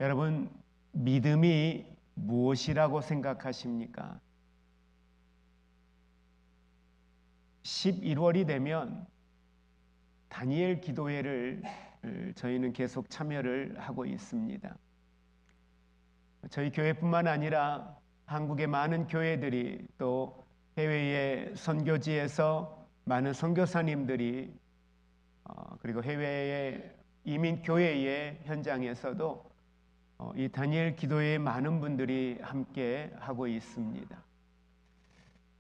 여러분, 믿음이 무엇이라고 생각하십니까? 11월이 되면 다니엘 기도회를 저희는 계속 참여를 하고 있습니다. 저희 교회뿐만 아니라 한국의 많은 교회들이 또 해외의 선교지에서 많은 선교사님들이 그리고 해외의 이민교회의 현장에서도 이 다니엘 기도회에 많은 분들이 함께 하고 있습니다.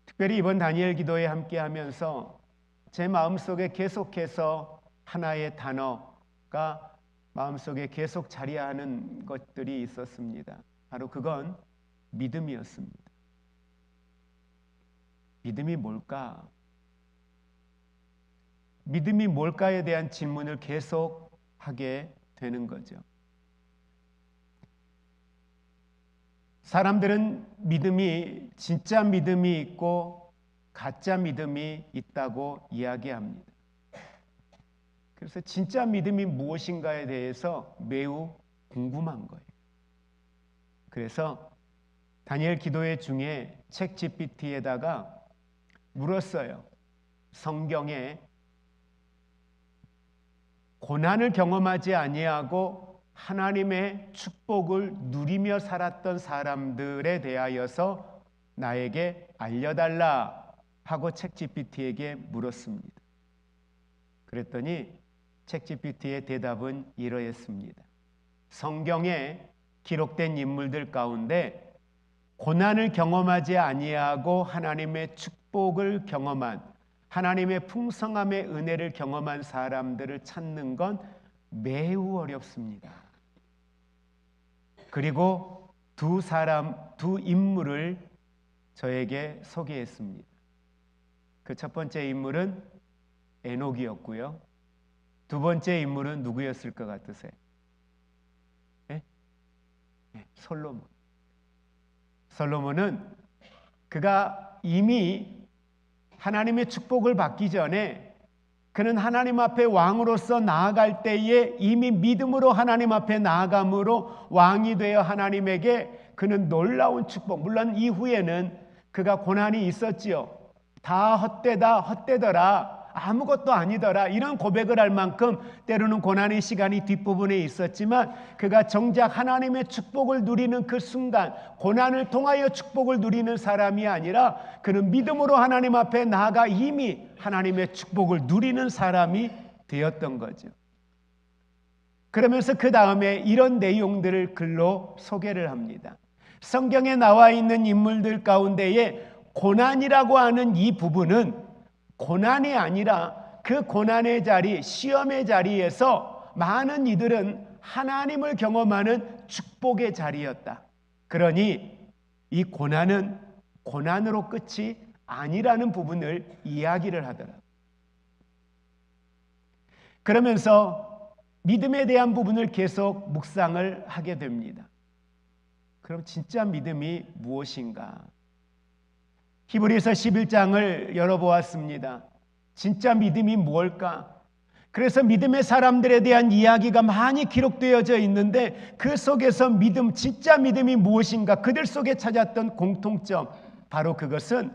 특별히 이번 다니엘 기도회에 함께 하면서 제 마음속에 계속해서 하나의 단어가 마음속에 계속 자리하는 것들이 있었습니다. 바로 그건 믿음이었습니다. 믿음이 뭘까? 믿음이 뭘까에 대한 질문을 계속 하게 되는 거죠. 사람들은 믿음이 진짜 믿음이 있고 가짜 믿음이 있다고 이야기합니다. 그래서 진짜 믿음이 무엇인가에 대해서 매우 궁금한 거예요. 그래서 다니엘 기도회 중에 책 GPT에다가 물었어요. 성경에 고난을 경험하지 아니하고 하나님의 축복을 누리며 살았던 사람들에 대하여서 나에게 알려달라 하고 책 GPT에게 물었습니다. 그랬더니 책 GPT의 대답은 이러했습니다. 성경에 기록된 인물들 가운데 고난을 경험하지 아니하고 하나님의 축복을 경험한, 하나님의 풍성함의 은혜를 경험한 사람들을 찾는 건 매우 어렵습니다. 그리고 두 인물을 저에게 소개했습니다. 그 첫 번째 인물은 에녹이었고요. 두 번째 인물은 누구였을 것 같으세요? 솔로몬. 솔로몬은 그가 이미 하나님의 축복을 받기 전에 그는 하나님 앞에 왕으로서 나아갈 때에 이미 믿음으로 하나님 앞에 나아감으로 왕이 되어 하나님에게 그는 놀라운 축복, 물론 이후에는 그가 고난이 있었지요. 다 헛되다, 헛되더라, 아무것도 아니더라, 이런 고백을 할 만큼 때로는 고난의 시간이 뒷부분에 있었지만 그가 정작 하나님의 축복을 누리는 그 순간, 고난을 통하여 축복을 누리는 사람이 아니라 그는 믿음으로 하나님 앞에 나아가 이미 하나님의 축복을 누리는 사람이 되었던 거죠. 그러면서 그 다음에 이런 내용들을 글로 소개를 합니다. 성경에 나와 있는 인물들 가운데에 고난이라고 하는 이 부분은 고난이 아니라 그 고난의 자리, 시험의 자리에서 많은 이들은 하나님을 경험하는 축복의 자리였다. 그러니 이 고난은 고난으로 끝이 아니라는 부분을 이야기를 하더라. 그러면서 믿음에 대한 부분을 계속 묵상을 하게 됩니다. 그럼 진짜 믿음이 무엇인가? 히브리서 11장을 열어보았습니다. 진짜 믿음이 무엇일까? 그래서 믿음의 사람들에 대한 이야기가 많이 기록되어져 있는데 그 속에서 믿음, 진짜 믿음이 무엇인가? 그들 속에 찾았던 공통점, 바로 그것은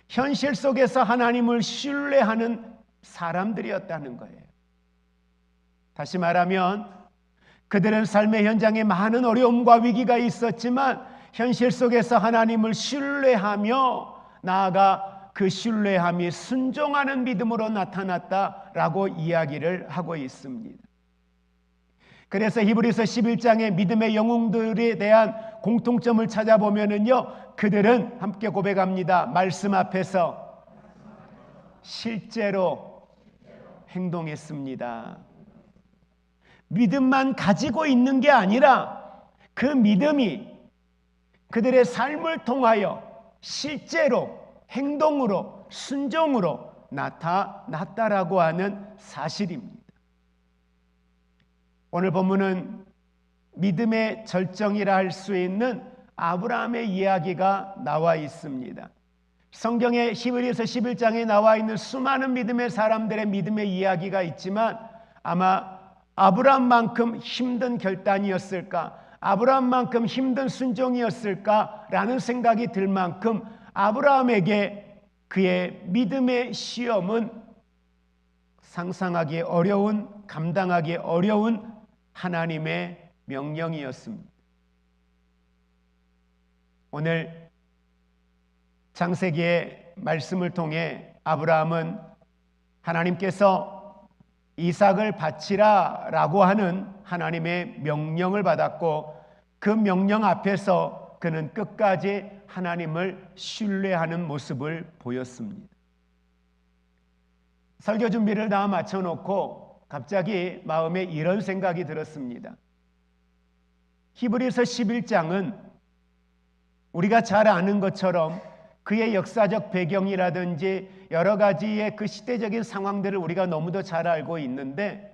현실 속에서 하나님을 신뢰하는 사람들이었다는 거예요. 다시 말하면 그들은 삶의 현장에 많은 어려움과 위기가 있었지만 현실 속에서 하나님을 신뢰하며 나아가 그 신뢰함이 순종하는 믿음으로 나타났다라고 이야기를 하고 있습니다. 그래서 히브리서 11장의 믿음의 영웅들에 대한 공통점을 찾아보면은요, 그들은 함께 고백합니다. 말씀 앞에서 실제로 행동했습니다. 믿음만 가지고 있는 게 아니라 그 믿음이 그들의 삶을 통하여 실제로 행동으로 순종으로 나타났다라고 하는 사실입니다. 오늘 본문은 믿음의 절정이라 할 수 있는 아브라함의 이야기가 나와 있습니다. 성경의 히브리서 11장에 나와 있는 수많은 믿음의 사람들의 믿음의 이야기가 있지만 아마 아브라함만큼 힘든 결단이었을까? 아브라함만큼 힘든 순종이었을까라는 생각이 들 만큼 아브라함에게 그의 믿음의 시험은 상상하기 어려운, 감당하기 어려운 하나님의 명령이었습니다. 오늘 창세기의 말씀을 통해 아브라함은 하나님께서 이삭을 바치라 라고 하는 하나님의 명령을 받았고, 그 명령 앞에서 그는 끝까지 하나님을 신뢰하는 모습을 보였습니다. 설교 준비를 다 마쳐놓고 갑자기 마음에 이런 생각이 들었습니다. 히브리서 11장은 우리가 잘 아는 것처럼 그의 역사적 배경이라든지 여러 가지의 그 시대적인 상황들을 우리가 너무도 잘 알고 있는데,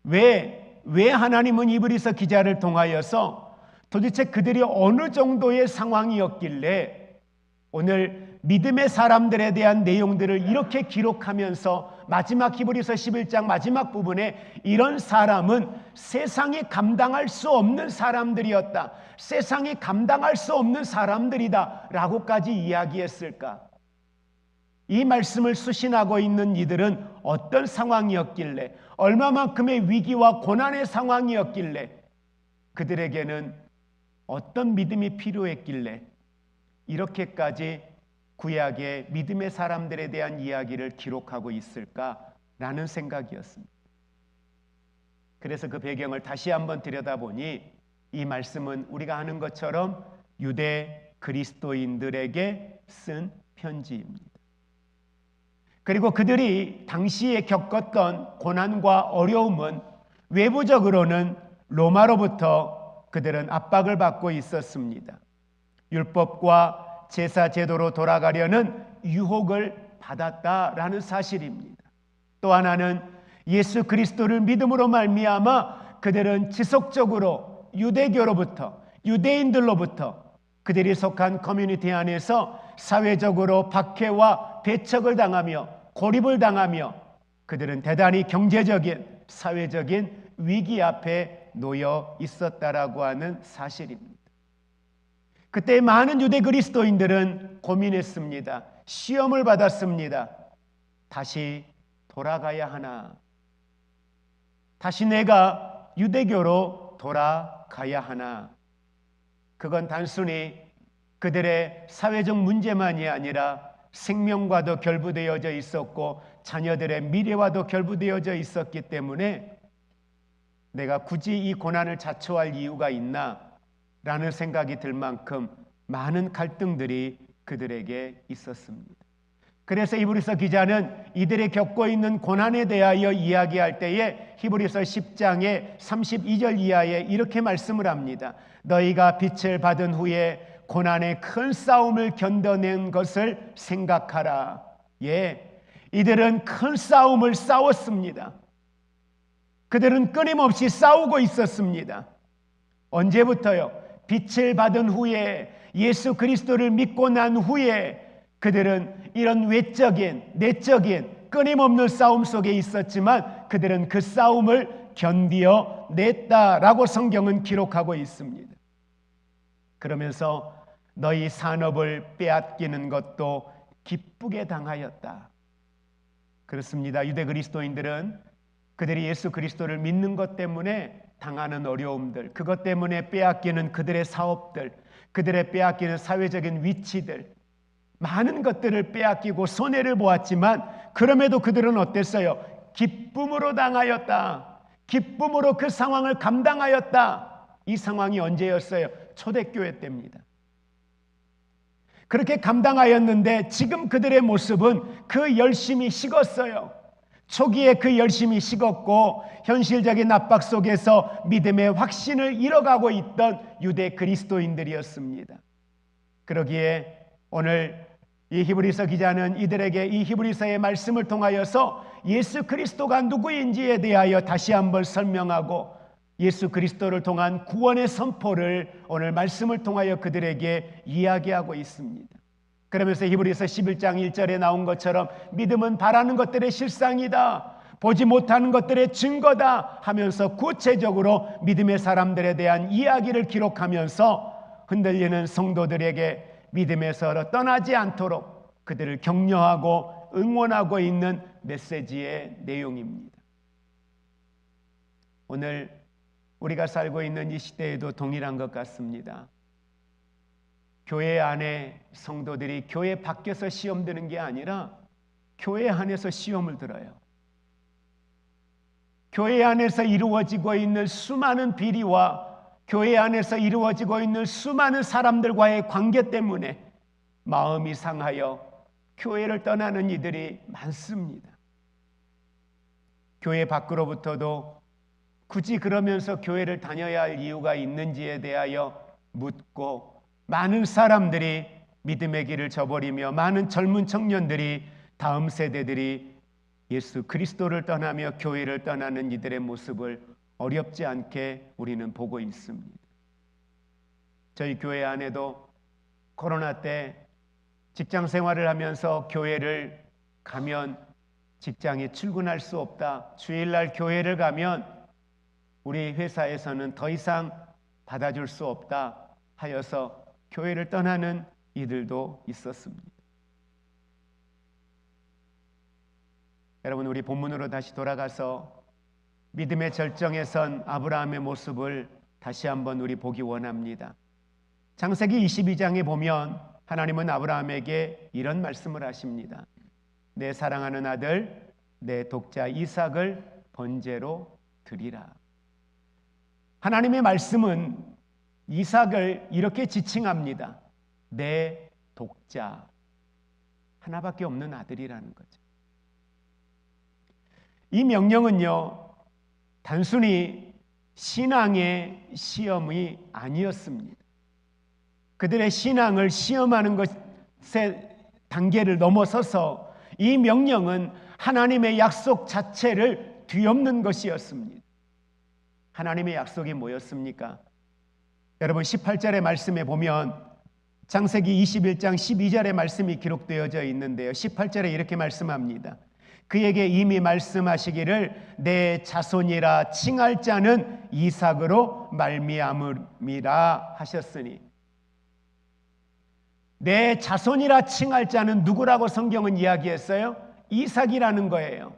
왜 하나님은 히브리서 기자를 통하여서 도대체 그들이 어느 정도의 상황이었길래 오늘 믿음의 사람들에 대한 내용들을 이렇게 기록하면서 마지막 히브리서 11장 마지막 부분에 이런 사람은 세상이 감당할 수 없는 사람들이었다, 세상이 감당할 수 없는 사람들이다 라고까지 이야기했을까? 이 말씀을 수신하고 있는 이들은 어떤 상황이었길래, 얼마만큼의 위기와 고난의 상황이었길래, 그들에게는 어떤 믿음이 필요했길래 이렇게까지 구약의 믿음의 사람들에 대한 이야기를 기록하고 있을까라는 생각이었습니다. 그래서 그 배경을 다시 한번 들여다보니 이 말씀은 우리가 아는 것처럼 유대 그리스도인들에게 쓴 편지입니다. 그리고 그들이 당시에 겪었던 고난과 어려움은 외부적으로는 로마로부터 그들은 압박을 받고 있었습니다. 율법과 제사 제도로 돌아가려는 유혹을 받았다라는 사실입니다. 또 하나는 예수 그리스도를 믿음으로 말미암아 그들은 지속적으로 유대교로부터, 유대인들로부터 그들이 속한 커뮤니티 안에서 사회적으로 박해와 배척을 당하며 고립을 당하며 그들은 대단히 경제적인, 사회적인 위기 앞에 놓여 있었다라고 하는 사실입니다. 그때 많은 유대 그리스도인들은 고민했습니다. 시험을 받았습니다. 다시 돌아가야 하나? 다시 내가 유대교로 돌아가야 하나? 그건 단순히 그들의 사회적 문제만이 아니라 생명과도 결부되어져 있었고 자녀들의 미래와도 결부되어져 있었기 때문에 내가 굳이 이 고난을 자초할 이유가 있나? 라는 생각이 들 만큼 많은 갈등들이 그들에게 있었습니다. 그래서 히브리서 기자는 이들이 겪고 있는 고난에 대하여 이야기할 때에 히브리서 10장의 32절 이하에 이렇게 말씀을 합니다. 너희가 빛을 받은 후에 고난의 큰 싸움을 견뎌낸 것을 생각하라. 예, 이들은 큰 싸움을 싸웠습니다. 그들은 끊임없이 싸우고 있었습니다. 언제부터요? 빛을 받은 후에, 예수 그리스도를 믿고 난 후에 그들은 이런 외적인, 내적인 끊임없는 싸움 속에 있었지만 그들은 그 싸움을 견디어냈다라고 성경은 기록하고 있습니다. 그러면서 너희 산업을 빼앗기는 것도 기쁘게 당하였다. 그렇습니다. 유대 그리스도인들은 그들이 예수 그리스도를 믿는 것 때문에 당하는 어려움들, 그것 때문에 빼앗기는 그들의 사업들, 그들의 빼앗기는 사회적인 위치들, 많은 것들을 빼앗기고 손해를 보았지만 그럼에도 그들은 어땠어요? 기쁨으로 당하였다. 기쁨으로 그 상황을 감당하였다. 이 상황이 언제였어요? 초대교회 때입니다. 그렇게 감당하였는데 지금 그들의 모습은 그 열심이 식었어요. 초기에 그 열심이 식었고 현실적인 압박 속에서 믿음의 확신을 잃어가고 있던 유대 그리스도인들이었습니다. 그러기에 오늘 이 히브리서 기자는 이들에게 이 히브리서의 말씀을 통하여서 예수 그리스도가 누구인지에 대하여 다시 한번 설명하고 예수 그리스도를 통한 구원의 선포를 오늘 말씀을 통하여 그들에게 이야기하고 있습니다. 그러면서 히브리서 11장 1절에 나온 것처럼 믿음은 바라는 것들의 실상이다. 보지 못하는 것들의 증거다 하면서 구체적으로 믿음의 사람들에 대한 이야기를 기록하면서 흔들리는 성도들에게 믿음에서 떠나지 않도록 그들을 격려하고 응원하고 있는 메시지의 내용입니다. 오늘 우리가 살고 있는 이 시대에도 동일한 것 같습니다. 교회 안에 성도들이 교회 밖에서 시험 드는 게 아니라 교회 안에서 시험을 들어요. 교회 안에서 이루어지고 있는 수많은 비리와 교회 안에서 이루어지고 있는 수많은 사람들과의 관계 때문에 마음이 상하여 교회를 떠나는 이들이 많습니다. 교회 밖으로부터도 굳이 그러면서 교회를 다녀야 할 이유가 있는지에 대하여 묻고 많은 사람들이 믿음의 길을 저버리며 많은 젊은 청년들이 다음 세대들이 예수 그리스도를 떠나며 교회를 떠나는 이들의 모습을 어렵지 않게 우리는 보고 있습니다. 저희 교회 안에도 코로나 때 직장 생활을 하면서 교회를 가면 직장에 출근할 수 없다. 주일날 교회를 가면 우리 회사에서는 더 이상 받아줄 수 없다 하여서 교회를 떠나는 이들도 있었습니다. 여러분, 우리 본문으로 다시 돌아가서 믿음의 절정에 선 아브라함의 모습을 다시 한번 우리 보기 원합니다. 창세기 22장에 보면 하나님은 아브라함에게 이런 말씀을 하십니다. 내 사랑하는 아들, 내 독자 이삭을 번제로 드리라. 하나님의 말씀은 이삭을 이렇게 지칭합니다. 내 독자, 하나밖에 없는 아들이라는 거죠. 이 명령은요, 단순히 신앙의 시험이 아니었습니다. 그들의 신앙을 시험하는 것의 단계를 넘어서서 이 명령은 하나님의 약속 자체를 뒤엎는 것이었습니다. 하나님의 약속이 뭐였습니까? 여러분, 18절의 말씀에 보면 창세기 21장 12절의 말씀이 기록되어져 있는데요, 18절에 이렇게 말씀합니다. 그에게 이미 말씀하시기를 내 자손이라 칭할 자는 이삭으로 말미암음이라 하셨으니, 내 자손이라 칭할 자는 누구라고 성경은 이야기했어요? 이삭이라는 거예요.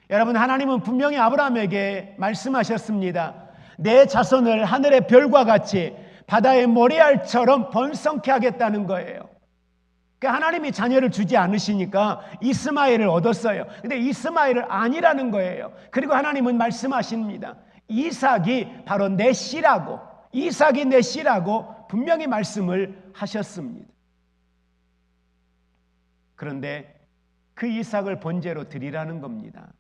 여러분, 하나님은 분명히 아브라함에게 말씀하셨습니다. 내 자손을 하늘의 별과 같이 바다의 모래알처럼 번성케 하겠다는 거예요. 그러니까 하나님이 자녀를 주지 않으시니까 이스마엘을 얻었어요. 근데 이스마엘을 아니라는 거예요. 그리고 하나님은 말씀하십니다. 이삭이 바로 내 씨라고, 이삭이 내 씨라고 분명히 말씀을 하셨습니다. 그런데 그 이삭을 번제로 드리라는 겁니다.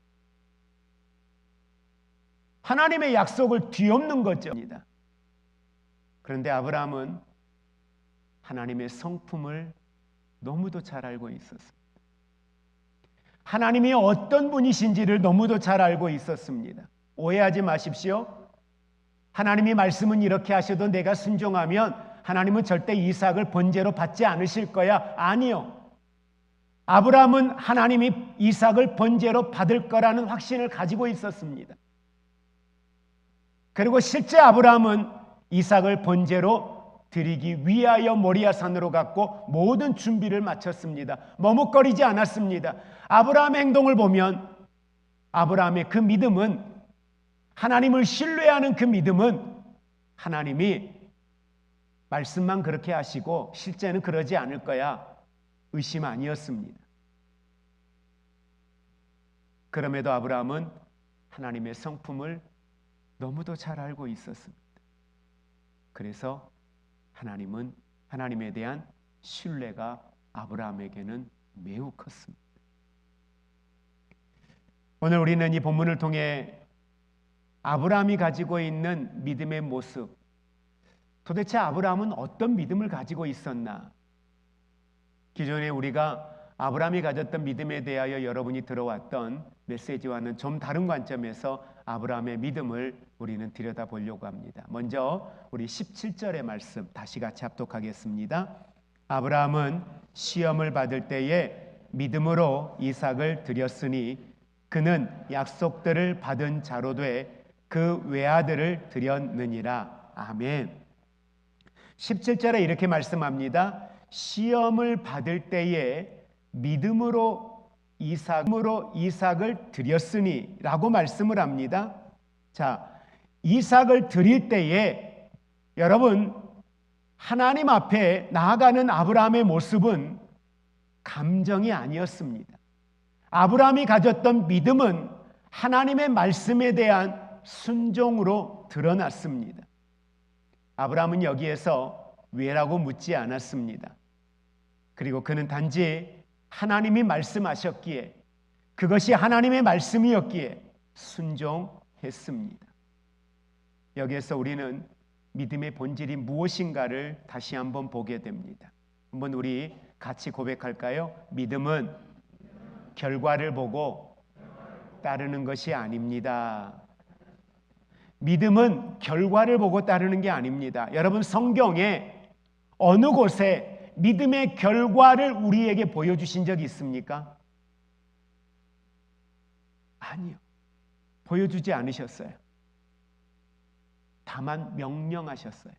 하나님의 약속을 뒤엎는 거죠. 그런데 아브라함은 하나님의 성품을 너무도 잘 알고 있었습니다. 하나님이 어떤 분이신지를 너무도 잘 알고 있었습니다. 오해하지 마십시오. 하나님이 말씀은 이렇게 하셔도 내가 순종하면 하나님은 절대 이삭을 번제로 받지 않으실 거야. 아니요. 아브라함은 하나님이 이삭을 번제로 받을 거라는 확신을 가지고 있었습니다. 그리고 실제 아브라함은 이삭을 번제로 드리기 위하여 모리아산으로 갔고 모든 준비를 마쳤습니다. 머뭇거리지 않았습니다. 아브라함의 행동을 보면 아브라함의 그 믿음은, 하나님을 신뢰하는 그 믿음은 하나님이 말씀만 그렇게 하시고 실제는 그러지 않을 거야, 의심 아니었습니다. 그럼에도 아브라함은 하나님의 성품을 너무도 잘 알고 있었습니다. 그래서 하나님은, 하나님에 대한 신뢰가 아브라함에게는 매우 컸습니다. 오늘 우리는 이 본문을 통해 아브라함이 가지고 있는 믿음의 모습, 도대체 아브라함은 어떤 믿음을 가지고 있었나? 기존에 우리가 아브라함이 가졌던 믿음에 대하여 여러분이 들어왔던 메시지와는 좀 다른 관점에서 아브라함의 믿음을 우리는 들여다보려고 합니다. 먼저 우리 17절의 말씀 다시 같이 합독하겠습니다. 아브라함은 시험을 받을 때에 믿음으로 이삭을 드렸으니 그는 약속들을 받은 자로 돼 그 외아들을 드렸느니라. 아멘. 17절에 이렇게 말씀합니다. 시험을 받을 때에 믿음으로 이삭을 드렸으니 라고 말씀을 합니다. 자, 이삭을 드릴 때에 여러분, 하나님 앞에 나아가는 아브라함의 모습은 감정이 아니었습니다. 아브라함이 가졌던 믿음은 하나님의 말씀에 대한 순종으로 드러났습니다. 아브라함은 여기에서 왜라고 묻지 않았습니다. 그리고 그는 단지 하나님이 말씀하셨기에, 그것이 하나님의 말씀이었기에 순종했습니다. 여기에서 우리는 믿음의 본질이 무엇인가를 다시 한번 보게 됩니다. 한번 우리 같이 고백할까요? 믿음은 결과를 보고 따르는 것이 아닙니다. 믿음은 결과를 보고 따르는 게 아닙니다. 여러분, 성경에 어느 곳에 믿음의 결과를 우리에게 보여주신 적이 있습니까? 아니요. 보여주지 않으셨어요. 다만 명령하셨어요.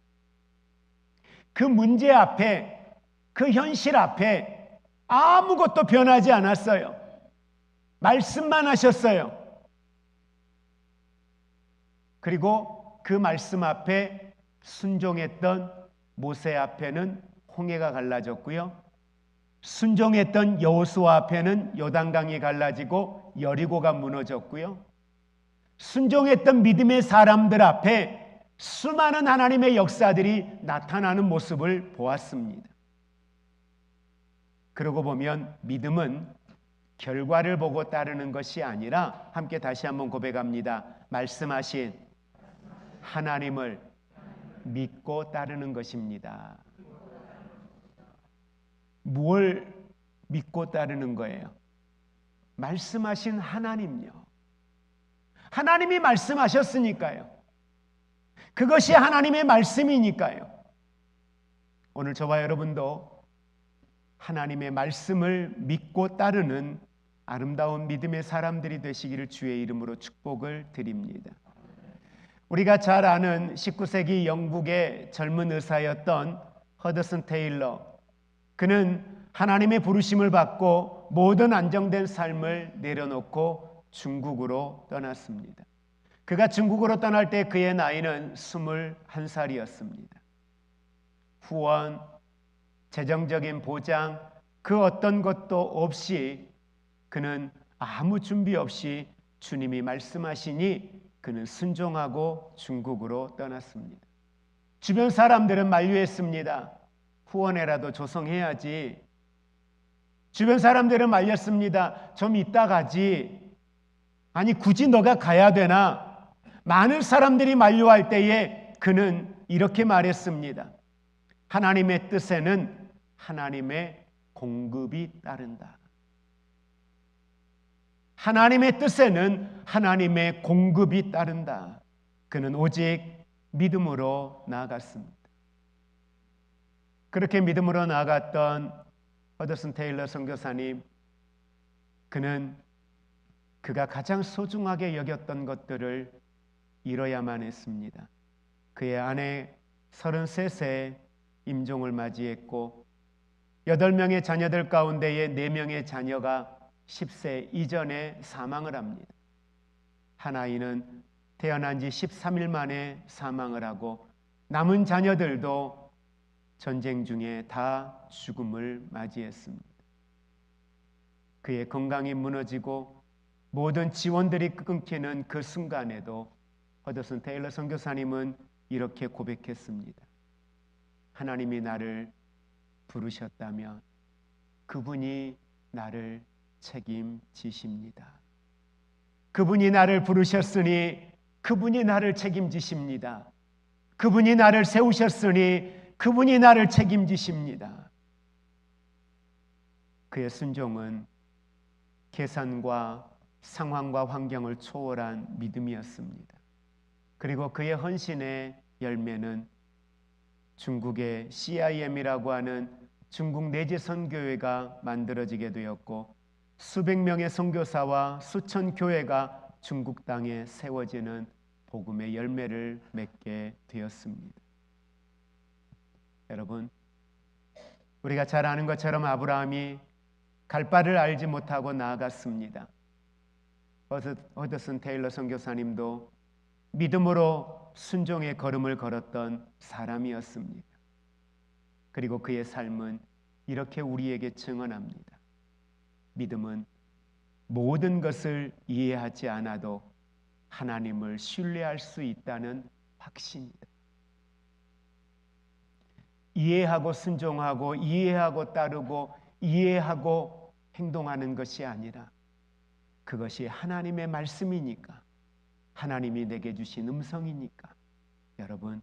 그 문제 앞에, 그 현실 앞에 아무것도 변하지 않았어요. 말씀만 하셨어요. 그리고 그 말씀 앞에 순종했던 모세 앞에는 홍해가 갈라졌고요. 순종했던 여호수아 앞에는 요단강이 갈라지고 여리고가 무너졌고요. 순종했던 믿음의 사람들 앞에 수많은 하나님의 역사들이 나타나는 모습을 보았습니다. 그러고 보면 믿음은 결과를 보고 따르는 것이 아니라, 함께 다시 한번 고백합니다. 말씀하신 하나님을 믿고 따르는 것입니다. 뭘 믿고 따르는 거예요? 말씀하신 하나님요. 하나님이 말씀하셨으니까요. 그것이 하나님의 말씀이니까요. 오늘 저와 여러분도 하나님의 말씀을 믿고 따르는 아름다운 믿음의 사람들이 되시기를 주의 이름으로 축복을 드립니다. 우리가 잘 아는 19세기 영국의 젊은 의사였던 허드슨 테일러, 그는 하나님의 부르심을 받고 모든 안정된 삶을 내려놓고 중국으로 떠났습니다. 그가 중국으로 떠날 때 그의 나이는 21살이었습니다. 후원, 재정적인 보장, 그 어떤 것도 없이 그는 아무 준비 없이 주님이 말씀하시니 그는 순종하고 중국으로 떠났습니다. 주변 사람들은 만류했습니다. 후원회라도 조성해야지. 주변 사람들은 말렸습니다. 좀 이따 가지. 아니, 굳이 너가 가야 되나? 많은 사람들이 만류할 때에 그는 이렇게 말했습니다. 하나님의 뜻에는 하나님의 공급이 따른다. 하나님의 뜻에는 하나님의 공급이 따른다. 그는 오직 믿음으로 나아갔습니다. 그렇게 믿음으로 나아갔던 허드슨 테일러 선교사님, 그가 가장 소중하게 여겼던 것들을 잃어야만 했습니다. 그의 아내 33세 임종을 맞이했고 8명의 자녀들 가운데에 4명의 자녀가 10세 이전에 사망을 합니다. 한 아이는 태어난 지 13일 만에 사망을 하고 남은 자녀들도 전쟁 중에 다 죽음을 맞이했습니다. 그의 건강이 무너지고 모든 지원들이 끊기는 그 순간에도 허드슨 테일러 선교사님은 이렇게 고백했습니다. 하나님이 나를 부르셨다면 그분이 나를 책임지십니다. 그분이 나를 부르셨으니 그분이 나를 책임지십니다. 그분이 나를 세우셨으니 그분이 나를 책임지십니다. 그의 순종은 계산과 상황과 환경을 초월한 믿음이었습니다. 그리고 그의 헌신의 열매는 중국의 CIM이라고 하는 중국 내지 선교회가 만들어지게 되었고 수백 명의 선교사와 수천 교회가 중국 땅에 세워지는 복음의 열매를 맺게 되었습니다. 여러분, 우리가 잘 아는 것처럼 아브라함이 갈 바를 알지 못하고 나아갔습니다. 허드슨 테일러 선교사님도 믿음으로 순종의 걸음을 걸었던 사람이었습니다. 그리고 그의 삶은 이렇게 우리에게 증언합니다. 믿음은 모든 것을 이해하지 않아도 하나님을 신뢰할 수 있다는 확신이다. 이해하고 순종하고 이해하고 따르고 이해하고 행동하는 것이 아니라 그것이 하나님의 말씀이니까, 하나님이 내게 주신 음성이니까, 여러분,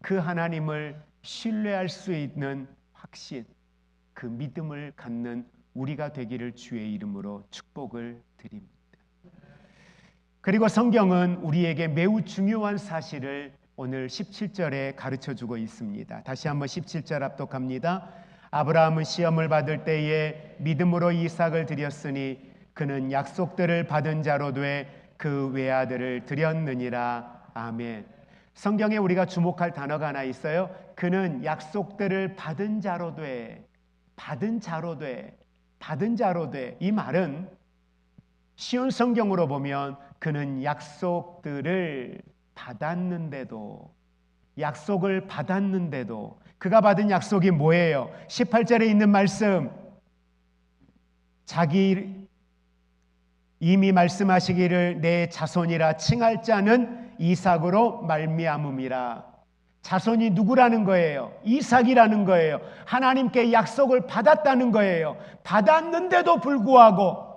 그 하나님을 신뢰할 수 있는 확신, 그 믿음을 갖는 우리가 되기를 주의 이름으로 축복을 드립니다. 그리고 성경은 우리에게 매우 중요한 사실을 오늘 17절에 가르쳐주고 있습니다. 다시 한번 17절 합독합니다. 아브라함은 시험을 받을 때에 믿음으로 이삭을 드렸으니 그는 약속들을 받은 자로 돼 그 외아들을 드렸느니라. 아멘. 성경에 우리가 주목할 단어가 하나 있어요. 그는 약속들을 받은 자로 돼. 받은 자로 돼. 받은 자로 돼. 이 말은 쉬운 성경으로 보면 그는 약속들을 받았는데도, 약속을 받았는데도, 그가 받은 약속이 뭐예요? 18절에 있는 말씀, 자기 이미 말씀하시기를 내 자손이라 칭할 자는 이삭으로 말미암음이라. 자손이 누구라는 거예요? 이삭이라는 거예요. 하나님께 약속을 받았다는 거예요. 받았는데도 불구하고,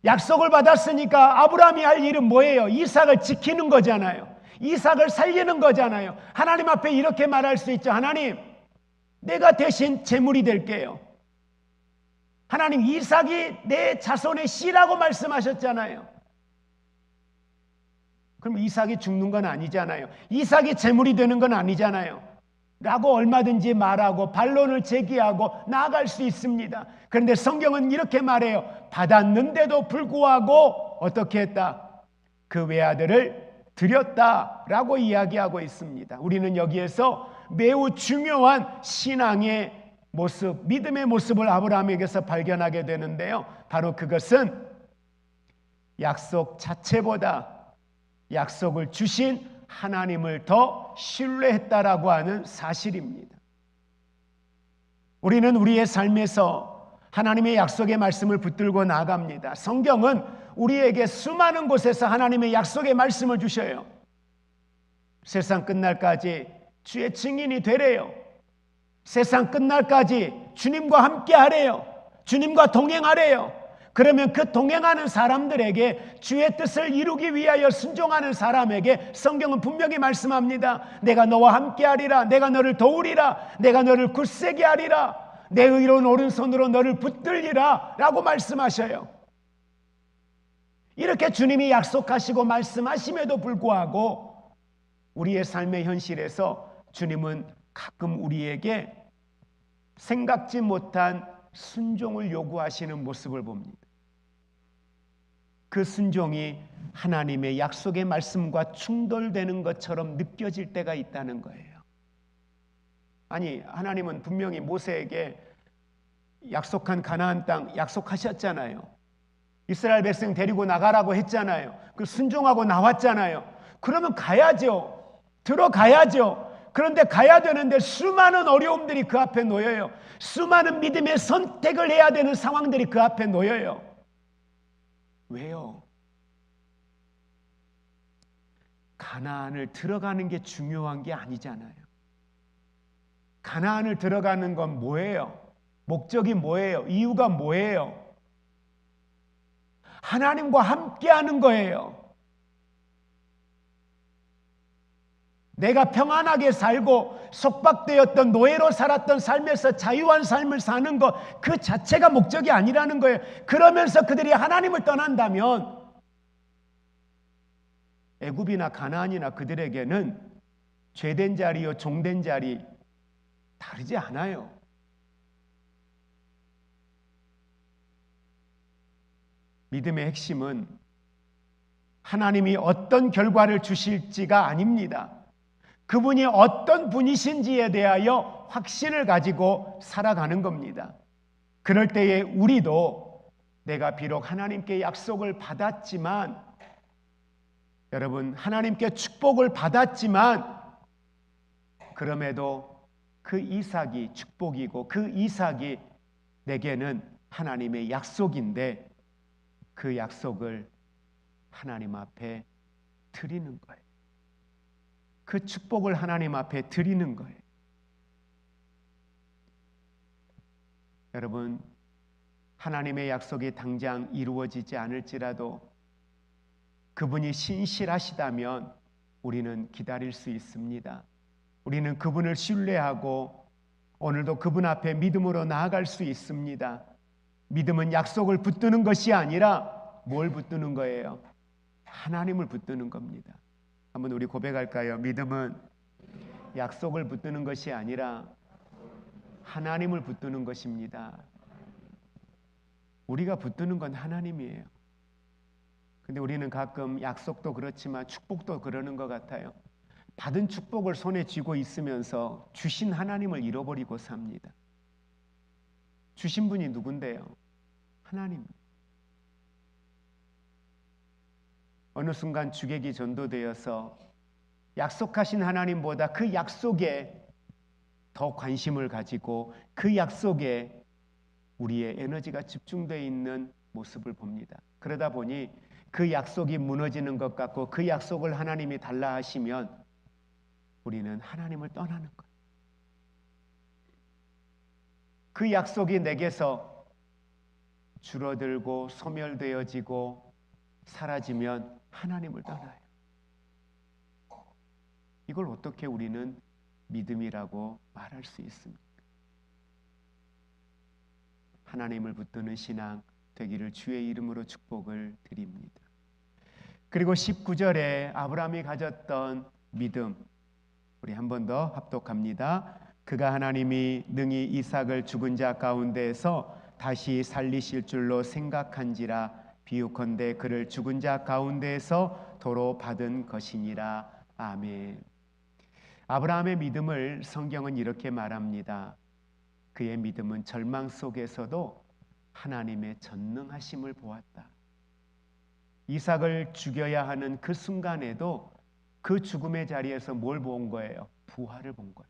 약속을 받았으니까 아브라함이 할 일은 뭐예요? 이삭을 지키는 거잖아요. 이삭을 살리는 거잖아요. 하나님 앞에 이렇게 말할 수 있죠. 하나님, 내가 대신 제물이 될게요. 하나님, 이삭이 내 자손의 씨라고 말씀하셨잖아요. 그럼 이삭이 죽는 건 아니잖아요. 이삭이 제물이 되는 건 아니잖아요. 라고 얼마든지 말하고 반론을 제기하고 나아갈 수 있습니다. 그런데 성경은 이렇게 말해요. 받았는데도 불구하고 어떻게 했다? 그 외아들을 드렸다라고 이야기하고 있습니다. 우리는 여기에서 매우 중요한 신앙의 모습, 믿음의 모습을 아브라함에게서 발견하게 되는데요. 바로 그것은 약속 자체보다 약속을 주신 하나님을 더 신뢰했다라고 하는 사실입니다. 우리는 우리의 삶에서 하나님의 약속의 말씀을 붙들고 나아갑니다. 성경은 우리에게 수많은 곳에서 하나님의 약속의 말씀을 주셔요. 세상 끝날까지 주의 증인이 되래요. 세상 끝날까지 주님과 함께 하래요. 주님과 동행하래요. 그러면 그 동행하는 사람들에게 주의 뜻을 이루기 위하여 순종하는 사람에게 성경은 분명히 말씀합니다. 내가 너와 함께 하리라. 내가 너를 도우리라. 내가 너를 굳세게 하리라. 내 의로운 오른손으로 너를 붙들리라 라고 말씀하셔요. 이렇게 주님이 약속하시고 말씀하심에도 불구하고 우리의 삶의 현실에서 주님은 가끔 우리에게 생각지 못한 순종을 요구하시는 모습을 봅니다. 그 순종이 하나님의 약속의 말씀과 충돌되는 것처럼 느껴질 때가 있다는 거예요. 아니, 하나님은 분명히 모세에게 약속한 가나안 땅 약속하셨잖아요. 이스라엘 백성 데리고 나가라고 했잖아요. 그 순종하고 나왔잖아요. 그러면 가야죠. 들어가야죠. 그런데 가야 되는데 수많은 어려움들이 그 앞에 놓여요. 수많은 믿음의 선택을 해야 되는 상황들이 그 앞에 놓여요. 왜요? 가나안을 들어가는 게 중요한 게 아니잖아요. 가나안을 들어가는 건 뭐예요? 목적이 뭐예요? 이유가 뭐예요? 하나님과 함께하는 거예요. 내가 평안하게 살고 속박되었던 노예로 살았던 삶에서 자유한 삶을 사는 것 그 자체가 목적이 아니라는 거예요. 그러면서 그들이 하나님을 떠난다면 애굽이나 가나안이나 그들에게는 죄된 자리요 종된 자리 다르지 않아요. 믿음의 핵심은 하나님이 어떤 결과를 주실지가 아닙니다. 그분이 어떤 분이신지에 대하여 확신을 가지고 살아가는 겁니다. 그럴 때에 우리도 내가 비록 하나님께 약속을 받았지만, 여러분, 하나님께 축복을 받았지만, 그럼에도 그 이삭이 축복이고 그 이삭이 내게는 하나님의 약속인데, 그 약속을 하나님 앞에 드리는 거예요. 그 축복을 하나님 앞에 드리는 거예요. 여러분, 하나님의 약속이 당장 이루어지지 않을지라도 그분이 신실하시다면 우리는 기다릴 수 있습니다. 우리는 그분을 신뢰하고 오늘도 그분 앞에 믿음으로 나아갈 수 있습니다. 믿음은 약속을 붙드는 것이 아니라 뭘 붙드는 거예요? 하나님을 붙드는 겁니다. 한번 우리 고백할까요? 믿음은 약속을 붙드는 것이 아니라 하나님을 붙드는 것입니다. 우리가 붙드는 건 하나님이에요. 근데 우리는 가끔 약속도 그렇지만 축복도 그러는 것 같아요. 받은 축복을 손에 쥐고 있으면서 주신 하나님을 잃어버리고 삽니다. 주신 분이 누군데요? 하나님. 어느 순간 주객이 전도되어서 약속하신 하나님보다 그 약속에 더 관심을 가지고 그 약속에 우리의 에너지가 집중되어 있는 모습을 봅니다. 그러다 보니 그 약속이 무너지는 것 같고 그 약속을 하나님이 달라 하시면 우리는 하나님을 떠나는 거예요. 그 약속이 내게서 줄어들고 소멸되어지고 사라지면 하나님을 떠나요. 이걸 어떻게 우리는 믿음이라고 말할 수 있습니까? 하나님을 붙드는 신앙 되기를 주의 이름으로 축복을 드립니다. 그리고 19절에 아브라함이 가졌던 믿음, 우리 한 번 더 합독합니다. 그가 하나님이 능히 이삭을 죽은 자 가운데에서 다시 살리실 줄로 생각한지라 비유컨대 그를 죽은 자 가운데에서 도로 받은 것이니라. 아멘. 아브라함의 믿음을 성경은 이렇게 말합니다. 그의 믿음은 절망 속에서도 하나님의 전능하심을 보았다. 이삭을 죽여야 하는 그 순간에도 그 죽음의 자리에서 뭘 본 거예요? 부활을 본 거예요.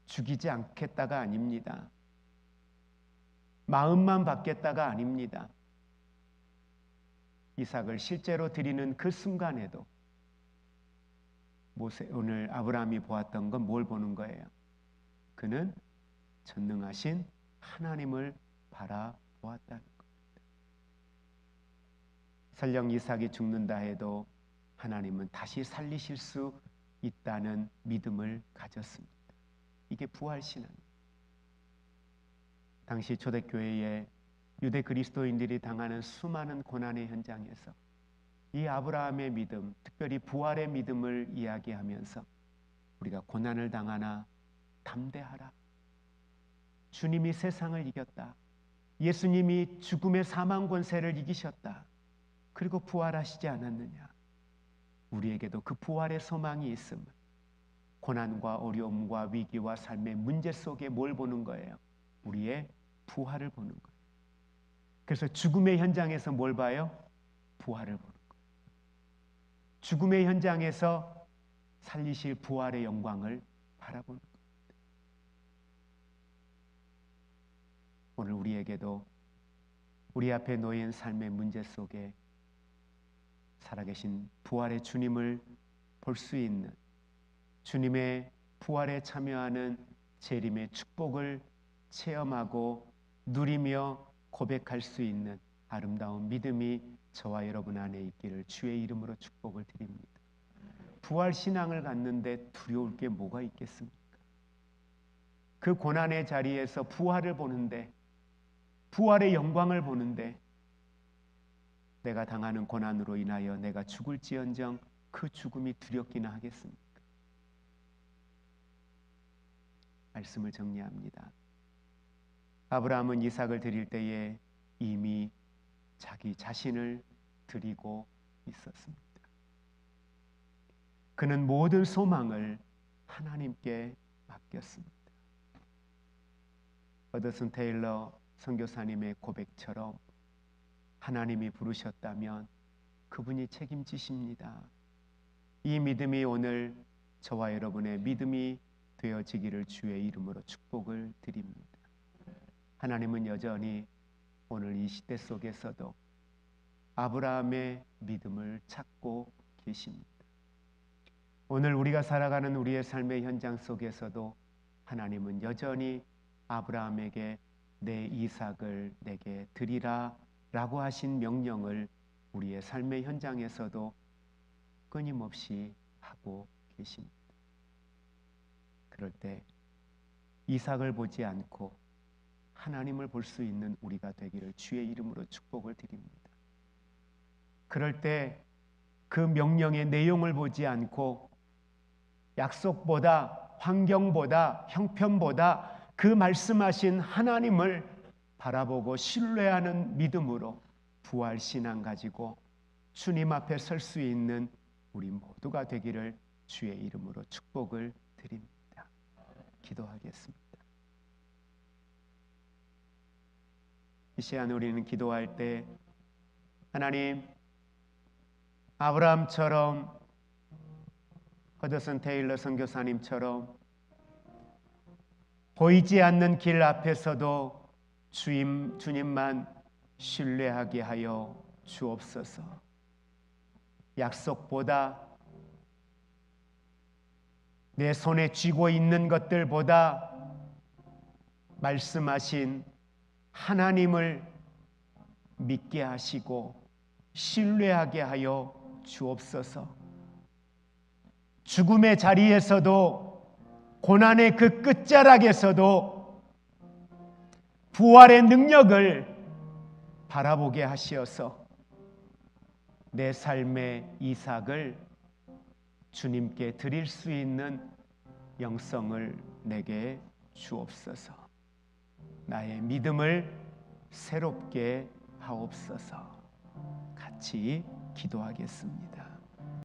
죽이지 않겠다가 아닙니다. 마음만 받겠다가 아닙니다. 이삭을 실제로 드리는 그 순간에도 오늘 아브라함이 보았던 건 뭘 보는 거예요? 그는 전능하신 하나님을 바라보았다는 겁니다. 설령 이삭이 죽는다 해도 하나님은 다시 살리실 수 있다는 믿음을 가졌습니다. 이게 부활신앙입니다. 당시 초대교회에 유대 그리스도인들이 당하는 수많은 고난의 현장에서 이 아브라함의 믿음, 특별히 부활의 믿음을 이야기하면서 우리가 고난을 당하나 담대하라. 주님이 세상을 이겼다. 예수님이 죽음의 사망 권세를 이기셨다. 그리고 부활하시지 않았느냐. 우리에게도 그 부활의 소망이 있음을, 고난과 어려움과 위기와 삶의 문제 속에 뭘 보는 거예요? 우리의 부활을 보는 거예요. 그래서 죽음의 현장에서 뭘 봐요? 부활을 보는 거예요. 죽음의 현장에서 살리실 부활의 영광을 바라보는 거예요. 오늘 우리에게도 우리 앞에 놓인 삶의 문제 속에 살아계신 부활의 주님을 볼 수 있는, 주님의 부활에 참여하는 재림의 축복을 체험하고 누리며 고백할 수 있는 아름다운 믿음이 저와 여러분 안에 있기를 주의 이름으로 축복을 드립니다. 부활 신앙을 갖는데 두려울 게 뭐가 있겠습니까? 그 고난의 자리에서 부활을 보는데, 부활의 영광을 보는데 내가 당하는 고난으로 인하여 내가 죽을지언정 그 죽음이 두렵기나 하겠습니까? 말씀을 정리합니다. 아브라함은 이삭을 드릴 때에 이미 자기 자신을 드리고 있었습니다. 그는 모든 소망을 하나님께 맡겼습니다. 허드슨 테일러 선교사님의 고백처럼 하나님이 부르셨다면 그분이 책임지십니다. 이 믿음이 오늘 저와 여러분의 믿음이 되어지기를 주의 이름으로 축복을 드립니다. 하나님은 여전히 오늘 이 시대 속에서도 아브라함의 믿음을 찾고 계십니다. 오늘 우리가 살아가는 우리의 삶의 현장 속에서도 하나님은 여전히 아브라함에게 내 이삭을 내게 드리라 라고 하신 명령을 우리의 삶의 현장에서도 끊임없이 하고 계십니다. 그럴 때 이삭을 보지 않고 하나님을 볼 수 있는 우리가 되기를 주의 이름으로 축복을 드립니다. 그럴 때 그 명령의 내용을 보지 않고 약속보다 환경보다 형편보다 그 말씀하신 하나님을 바라보고 신뢰하는 믿음으로 부활신앙 가지고 주님 앞에 설 수 있는 우리 모두가 되기를 주의 이름으로 축복을 드립니다. 기도하겠습니다. 이 시간 우리는 기도할 때 하나님, 아브라함처럼 허드슨 테일러 선교사님처럼 보이지 않는 길 앞에서도 주님만 신뢰하게 하여 주옵소서. 약속보다 내 손에 쥐고 있는 것들보다 말씀하신 하나님을 믿게 하시고 신뢰하게 하여 주옵소서. 죽음의 자리에서도 고난의 그 끝자락에서도 부활의 능력을 바라보게 하시어서 내 삶의 이삭을 주님께 드릴 수 있는 영성을 내게 주옵소서. 나의 믿음을 새롭게 하옵소서. 같이 기도하겠습니다.